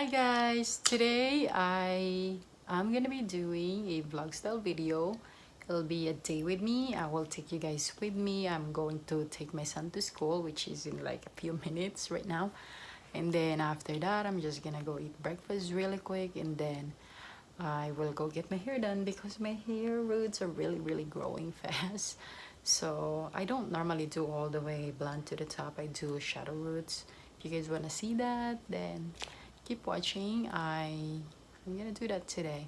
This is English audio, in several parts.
Hi guys, today I'm gonna be doing a vlog style video. It'll be a day with me. I will take you guys with me. I'm going to take my son to school, which is in like a few minutes right now, and then after that I'm just gonna go eat breakfast really quick, and then I will go get my hair done because my hair roots are really growing fast. So I don't normally do all the way blonde to the top. I do shadow roots. If you guys want to see that, then keep watching. I'm gonna do that today.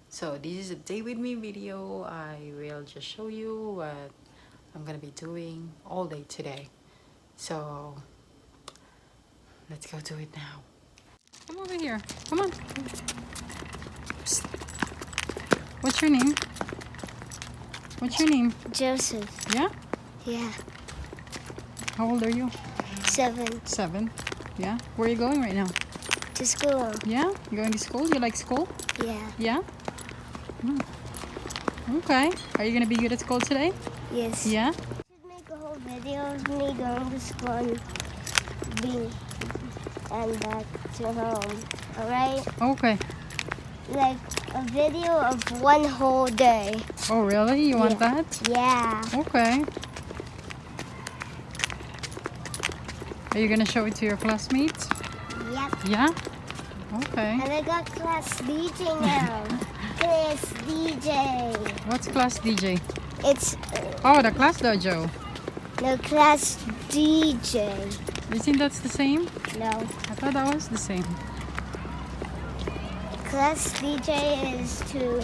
So this is a day with me video. I will just show you what I'm gonna be doing all day today. So let's go do it now. Come over here. Come on. Psst. What's your name? What's your name? Joseph. Yeah? Yeah. How old are you? 7. 7. Yeah? Where are you going right now? To school. Yeah? You going to school? You like school? Yeah. Yeah? Mm. Okay. Are you going to be good at school today? Yes. Yeah? I should make a whole video of me going to school and being and back to home. Alright? Okay. Like a video of one whole day. Oh, really? You want that? Yeah. Okay. Are you going to show it to your classmates? Yep. Yeah? Okay. And I got class DJ now. Class DJ. What's class DJ? It's Oh, the class dojo. no class DJ. You think that's the same? No. I thought that was the same. Class DJ is to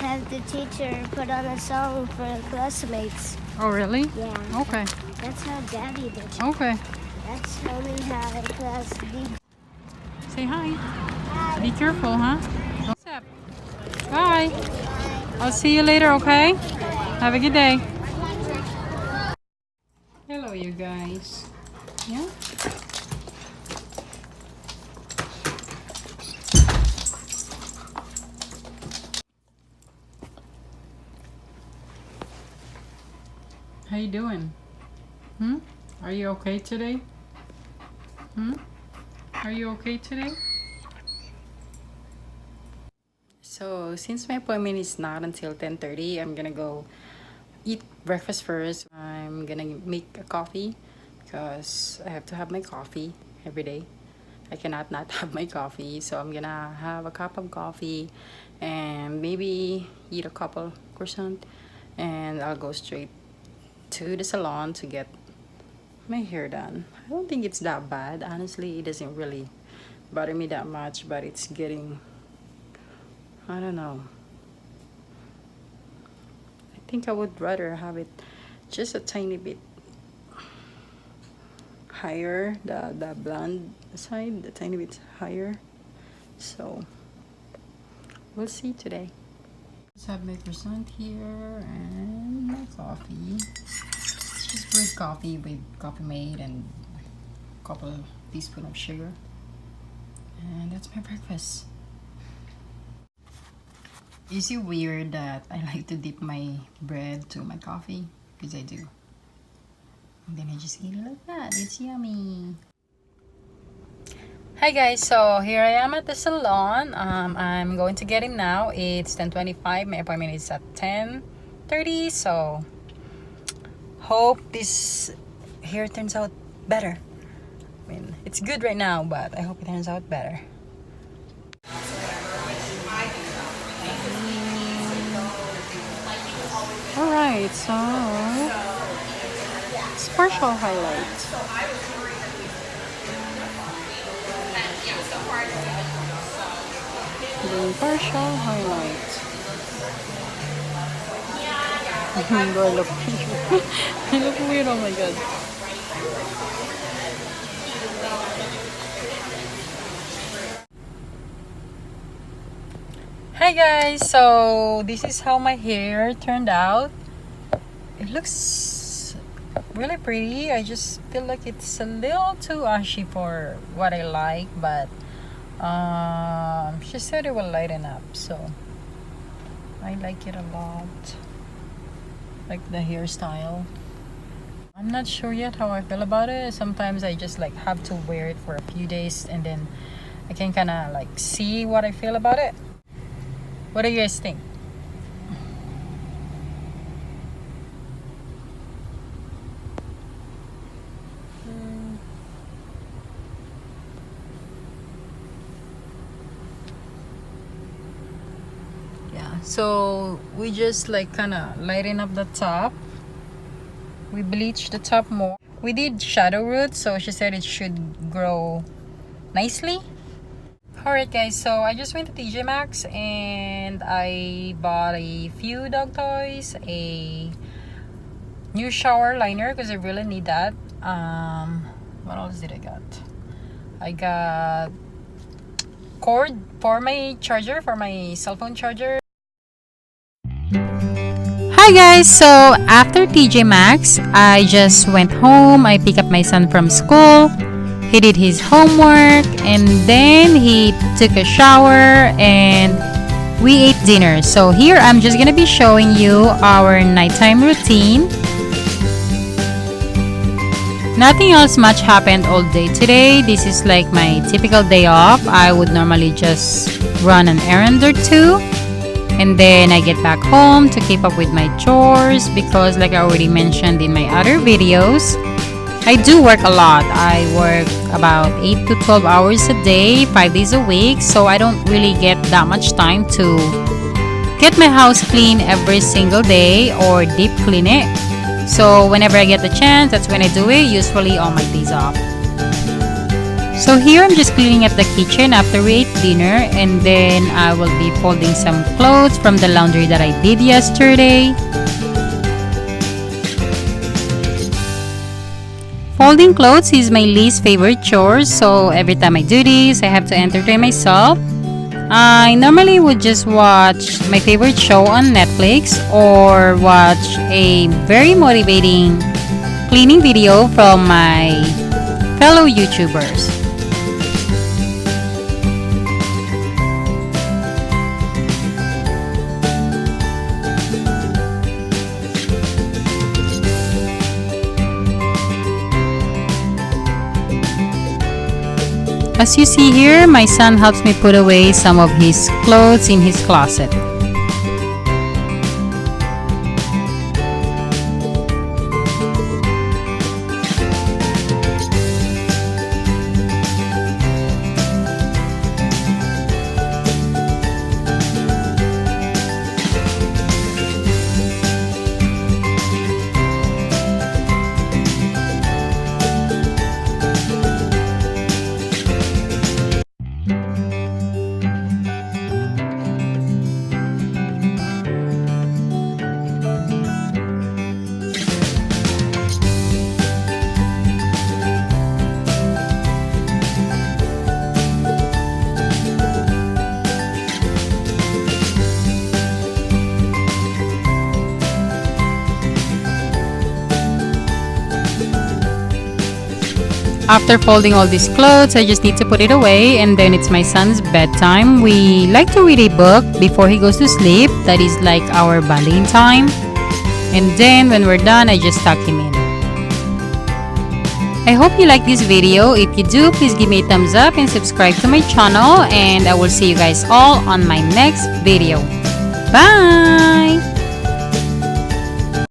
have the teacher put on a song for the classmates. Oh, really? Yeah. Okay. That's how Daddy did it. Okay. That's how we had a class DJ. Say hi. Hi. Be careful, huh? Bye. I'll see you later, okay? Have a good day. Hello, you guys. Yeah? How you doing? Are you okay today? Are you okay today? So since my appointment is not until 10:30, I'm gonna go eat breakfast first. I'm gonna make a coffee because I have to have my coffee every day. I cannot not have my coffee, so I'm gonna have a cup of coffee and maybe eat a couple croissant, and I'll go straight to the salon to get my hair done. I don't think it's that bad, honestly. It doesn't really bother me that much, but it's getting, I don't know, I think I would rather have it just a tiny bit higher, the blonde side, a tiny bit higher. So we'll see today. Just have my croissant here and my coffee. It's just brewed coffee with coffee mate and a couple teaspoons of sugar, and that's my breakfast. Is it weird that I like to dip my bread to my coffee? Because I do. And then I just eat it like that. It's yummy. Hi guys, so here I am at the salon. I'm going to get in now. It's 10:25. My appointment is at 10:30. So hope this hair turns out better. I mean, it's good right now, but I hope it turns out better. Alright, so it's partial highlight. Doing partial highlight. Do I look weird? I look weird, oh my god. Hi guys, so this is how my hair turned out. It looks really pretty. I just feel like it's a little too ashy for what I like, but she said it will lighten up, so I like it a lot. Like the hairstyle. I'm not sure yet how I feel about it. Sometimes I just like have to wear it for a few days and then I can kind of like see what I feel about it. What do you guys think? Yeah, so we just like kind of lighten up the top. We bleached the top more. We did shadow roots, so she said it should grow nicely. Alright guys, so I just went to TJ Maxx and I bought a few dog toys, a new shower liner because I really need that. What else did I got? I got cord for my charger, for my cell phone charger. Hi guys, so after TJ Maxx, I just went home. I picked up my son from school. He did his homework and then he took a shower and we ate dinner. So here I'm just gonna be showing you our nighttime routine. Nothing else much happened all day today. This is like my typical day off. I would normally just run an errand or two and then I get back home to keep up with my chores because like I already mentioned in my other videos, I do work a lot. I work about 8 to 12 hours a day, 5 days a week, so I don't really get that much time to get my house clean every single day or deep clean it. So whenever I get the chance, that's when I do it, usually on my days off. So here I'm just cleaning up the kitchen after we ate dinner and then I will be folding some clothes from the laundry that I did yesterday. Folding clothes is my least favorite chore, so every time I do this, I have to entertain myself. I normally would just watch my favorite show on Netflix or watch a very motivating cleaning video from my fellow YouTubers. As you see here, my son helps me put away some of his clothes in his closet. After folding all these clothes, I just need to put it away and then it's my son's bedtime. We like to read a book before he goes to sleep. That is like our bonding time. And then when we're done, I just tuck him in. I hope you like this video. If you do, please give me a thumbs up and subscribe to my channel and I will see you guys all on my next video. Bye!